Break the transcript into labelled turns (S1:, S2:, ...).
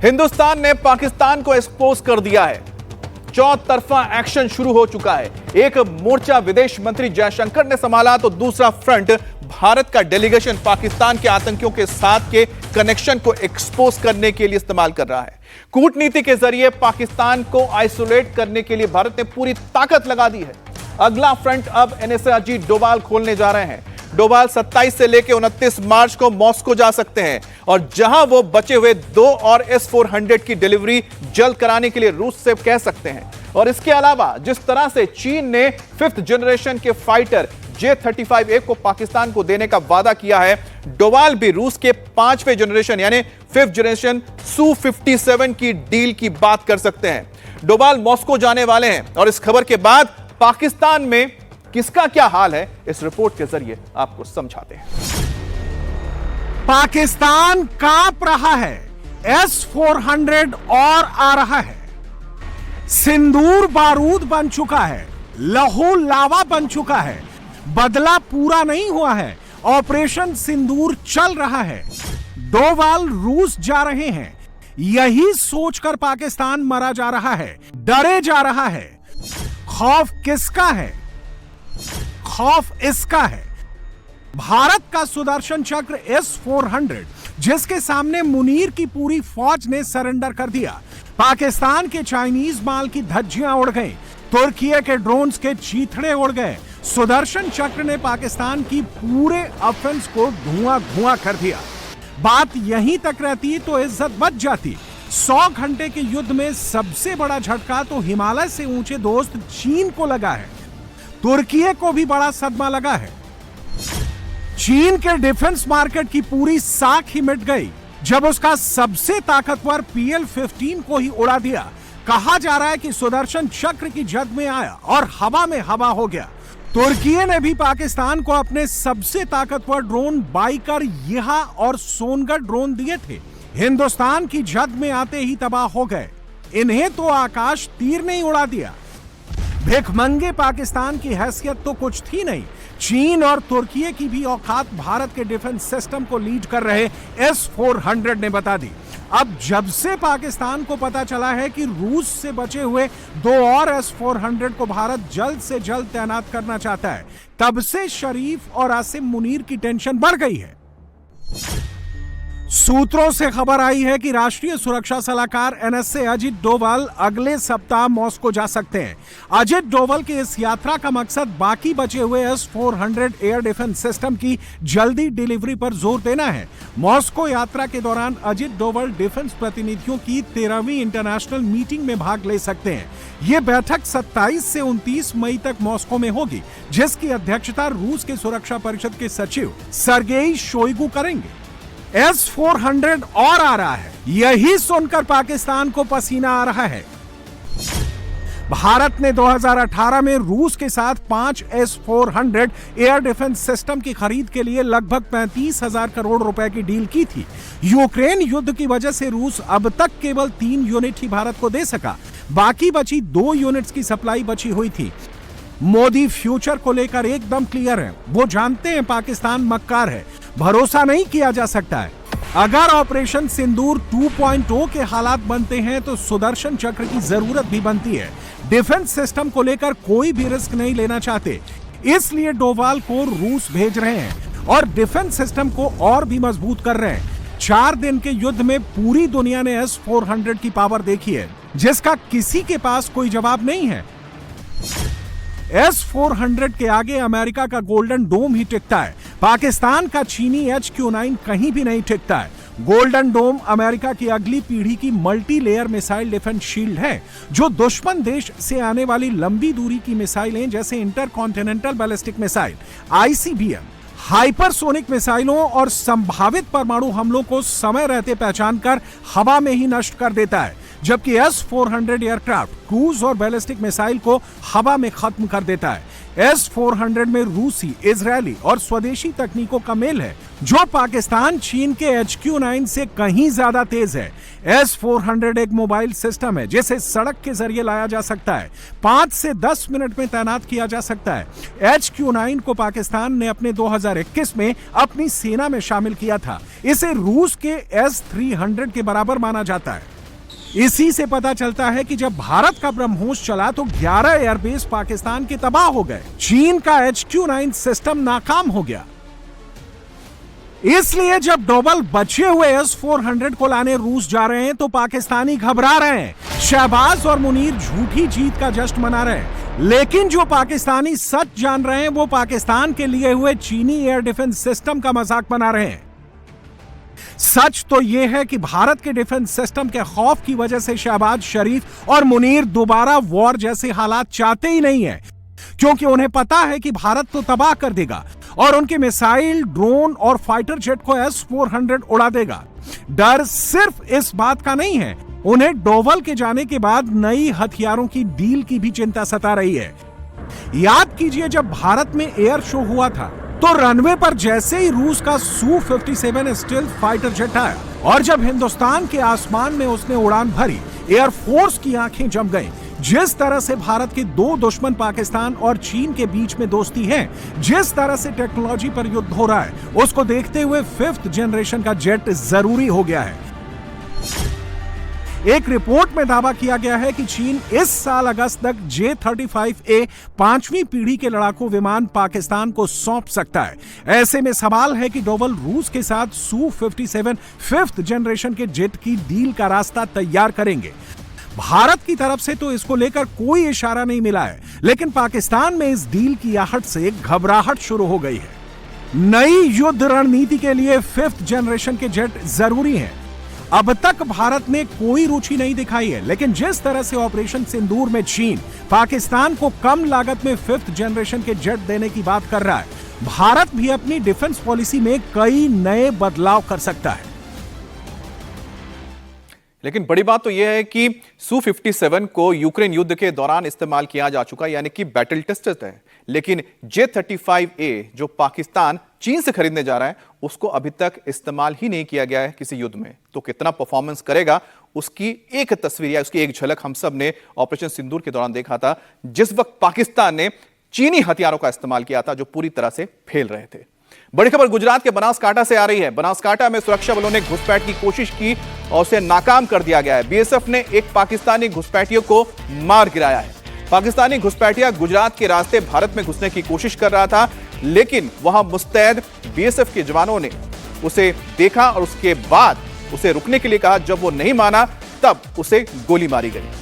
S1: हिंदुस्तान ने पाकिस्तान को एक्सपोज कर दिया है। चौतरफा एक्शन शुरू हो चुका है। एक मोर्चा विदेश मंत्री जयशंकर ने संभाला तो दूसरा फ्रंट भारत का डेलीगेशन पाकिस्तान के आतंकियों के साथ के कनेक्शन को एक्सपोज करने के लिए इस्तेमाल कर रहा है। कूटनीति के जरिए पाकिस्तान को आइसोलेट करने के लिए भारत ने पूरी ताकत लगा दी है। अगला फ्रंट अब एनएसए अजीत डोभाल खोलने जा रहे हैं। डोभाल 27 से लेकर 29 मार्च को मॉस्को जा सकते हैं और जहां वो बचे हुए 2 और S-400 की डिलीवरी जल्द कराने के लिए रूस से कह सकते हैं। और इसके अलावा जिस तरह से चीन ने 5th जनरेशन के फाइटर J-35A को पाकिस्तान को देने का वादा किया है, डोभाल भी रूस के 5वें जनरेशन यानी 5th जनरेशन Su-57 की डील की बात कर सकते हैं। डोभाल मॉस्को जाने वाले हैं और इस खबर के बाद पाकिस्तान में किसका क्या हाल है, इस रिपोर्ट के जरिए आपको समझाते हैं।
S2: पाकिस्तान कांप रहा है, S-400 और आ रहा है। सिंदूर बारूद बन चुका है, लहू लावा बन चुका है। बदला पूरा नहीं हुआ है, ऑपरेशन सिंदूर चल रहा है। डोभाल रूस जा रहे हैं, यही सोचकर पाकिस्तान मरा जा रहा है, डरे जा रहा है। खौफ किसका है? खौफ इसका है, भारत का सुदर्शन चक्र S-400 जिसके सामने मुनीर की पूरी फौज ने सरेंडर कर दिया। पाकिस्तान के चाइनीज माल की धज्जियां उड़ गई, तुर्की के ड्रोन्स के चीथड़े उड़ गए। सुदर्शन चक्र ने पाकिस्तान की पूरे ऑफेंस को धुआं धुआं कर दिया। बात यहीं तक रहती तो इज्जत बच जाती। 100 घंटे के युद्ध में सबसे बड़ा झटका तो हिमालय से ऊंचे दोस्त चीन को लगा है। तुर्की को भी बड़ा सदमा लगा है। चीन के डिफेंस मार्केट की पूरी साख ही मिट गई जब उसका सबसे ताकतवर PL-15 को ही उड़ा दिया। कहा जा रहा है कि सुदर्शन चक्र की जद में आया और हवा में हवा हो गया। तुर्की ने भी पाकिस्तान को अपने सबसे ताकतवर ड्रोन बाइकर यहा और सोनगढ़ ड्रोन दिए थे। हिंदुस्तान की जद में आते ही तबाह हो गए। इन्हें तो आकाश तीर ने ही उड़ा दिया। भिखमंगे पाकिस्तान की हैसियत तो कुछ थी नहीं। चीन और तुर्की की भी औकात भारत के डिफेंस सिस्टम को लीड कर रहे S-400 ने बता दी। अब जब से पाकिस्तान को पता चला है कि रूस से बचे हुए 2 और S-400 को भारत जल्द से जल्द तैनात करना चाहता है, तब से शरीफ और आसिम मुनीर की टेंशन बढ़ गई है। सूत्रों से खबर आई है कि राष्ट्रीय सुरक्षा सलाहकार NSA अजीत डोभाल अगले सप्ताह मॉस्को जा सकते हैं। अजीत डोभाल की इस यात्रा का मकसद बाकी बचे हुए S-400 एयर डिफेंस सिस्टम की जल्दी डिलीवरी पर जोर देना है। मॉस्को यात्रा के दौरान अजीत डोभाल डिफेंस प्रतिनिधियों की 13वीं इंटरनेशनल मीटिंग में भाग ले सकते हैं। ये बैठक 27 से 29 मई तक मॉस्को में होगी, जिसकी अध्यक्षता रूस के सुरक्षा परिषद के सचिव सर्गेई शोइगु करेंगे। S-400 और आ रहा है, यही सुनकर पाकिस्तान को पसीना आ रहा है। भारत ने 2018 में रूस के साथ 5 S-400 एयर डिफेंस सिस्टम की खरीद के लिए लगभग 35,000 करोड़ रुपए की डील की थी। यूक्रेन युद्ध की वजह से रूस अब तक केवल 3 यूनिट ही भारत को दे सका। बाकी बची 2 यूनिट्स की सप्लाई बची हुई थी। मोदी फ्यूचर को लेकर एकदम क्लियर है। वो जानते हैं पाकिस्तान मक्कार है, भरोसा नहीं किया जा सकता है। अगर ऑपरेशन सिंदूर 2.0 के हालात बनते हैं तो सुदर्शन चक्र की जरूरत भी बनती है। डिफेंस सिस्टम को लेकर कोई भी रिस्क नहीं लेना चाहते, इसलिए डोभाल को रूस भेज रहे हैं और डिफेंस सिस्टम को और भी मजबूत कर रहे हैं। 4 दिन के युद्ध में पूरी दुनिया ने S-400 की पावर देखी है, जिसका किसी के पास कोई जवाब नहीं है। S-400 के आगे अमेरिका का गोल्डन डोम ही टिकता है। पाकिस्तान का चीनी HQ-9 कहीं भी नहीं टिकता है। गोल्डन डोम अमेरिका की अगली पीढ़ी की multi layer missile defence shield है, जो दुश्मन देश से आने वाली लंबी दूरी की मिसाइलें जैसे intercontinental ballistic missile ICBM, hypersonic मिसाइलों और संभावित परमाणु हमलों को समय रहते पहचान कर हवा में ही नष्ट कर देता है, जबकि S-400 एयरक्राफ्ट क्रूज और बैलिस्टिक मिसाइल को हवा में खत्म कर देता है। S-400 में रूसी, इजरायली और स्वदेशी तकनीकों का मेल है, जो पाकिस्तान चीन के HQ-9 से कहीं ज्यादा तेज है। S-400 एक मोबाइल सिस्टम है जिसे सड़क के जरिए लाया जा सकता है, 5 से 10 मिनट में तैनात किया जा सकता है। HQ-9 को पाकिस्तान ने अपने 2021 में अपनी सेना में शामिल किया था। इसे रूस के S-300 के बराबर माना जाता है। इसी से पता चलता है कि जब भारत का ब्रह्मोस चला तो 11 एयरबेस पाकिस्तान के तबाह हो गए। चीन का HQ-9 सिस्टम नाकाम हो गया। इसलिए जब डोभाल बचे हुए S-400 को लाने रूस जा रहे हैं तो पाकिस्तानी घबरा रहे हैं। शहबाज और मुनीर झूठी जीत का जश्न मना रहे हैं, लेकिन जो पाकिस्तानी सच जान रहे हैं वो पाकिस्तान के लिए हुए चीनी एयर डिफेंस सिस्टम का मजाक बना रहे हैं। सच तो यह है कि भारत के डिफेंस सिस्टम के खौफ की वजह से शहबाज शरीफ और मुनीर दोबारा वॉर जैसे हालात चाहते ही नहीं है, क्योंकि उन्हें पता है कि भारत तो तबाह कर देगा और उनके मिसाइल, ड्रोन और फाइटर जेट को S-400 उड़ा देगा। डर सिर्फ इस बात का नहीं है, उन्हें डोभाल के जाने के बाद नई हथियारों की डील की भी चिंता सता रही है। याद कीजिए, जब भारत में एयर शो हुआ था तो रनवे पर जैसे ही रूस का Su-57 स्टील्थ फाइटर जेट आया और जब हिंदुस्तान के आसमान में उसने उड़ान भरी, एयरफोर्स की आंखें जम गईं। जिस तरह से भारत के दो दुश्मन पाकिस्तान और चीन के बीच में दोस्ती है, जिस तरह से टेक्नोलॉजी पर युद्ध हो रहा है, उसको देखते हुए 5th जनरेशन का जेट जरूरी हो गया है। एक रिपोर्ट में दावा किया गया है कि चीन इस साल अगस्त तक J-35A 5वीं पीढ़ी के लड़ाकू विमान पाकिस्तान को सौंप सकता है। ऐसे में सवाल है कि डोभाल रूस के साथ Su-57 5th जनरेशन के जेट की डील का रास्ता तैयार करेंगे। भारत की तरफ से तो इसको लेकर कोई इशारा नहीं मिला है, लेकिन पाकिस्तान में इस डील की आहट से घबराहट शुरू हो गई है। नई युद्ध रणनीति के लिए 5th जनरेशन के जेट जरूरी हैं। अब तक भारत ने कोई रुचि नहीं दिखाई है, लेकिन जिस तरह से ऑपरेशन सिंदूर में चीन पाकिस्तान को कम लागत में 5th जनरेशन के जेट देने की बात कर रहा है, भारत भी अपनी डिफेंस पॉलिसी में कई नए बदलाव कर सकता है।
S1: लेकिन बड़ी बात तो यह है कि Su-57 को यूक्रेन युद्ध के दौरान इस्तेमाल किया जा चुका है, यानी कि बैटल टेस्टेड है। लेकिन J-35A जो पाकिस्तान चीन से खरीदने जा रहा है, उसको अभी तक इस्तेमाल ही नहीं किया गया है किसी युद्ध में। तो कितना परफॉर्मेंस करेगा, उसकी एक तस्वीर या उसकी एक झलक हम सब ने ऑपरेशन सिंदूर के दौरान देखा था, जिस वक्त पाकिस्तान ने चीनी हथियारों का इस्तेमाल किया था जो पूरी तरह से फेल रहे थे। बड़ी खबर गुजरात के बनासकांठा से आ रही है। बनासकांठा में सुरक्षा बलों ने घुसपैठ की कोशिश की और उसे नाकाम कर दिया गया है। बीएसएफ ने एक पाकिस्तानी घुसपैठियों को मार गिराया है। पाकिस्तानी घुसपैठिया गुजरात के रास्ते भारत में घुसने की कोशिश कर रहा था, लेकिन वहां मुस्तैद बीएसएफ के जवानों ने उसे देखा और उसके बाद उसे रुकने के लिए कहा। जब वो नहीं माना, तब उसे गोली मारी गई।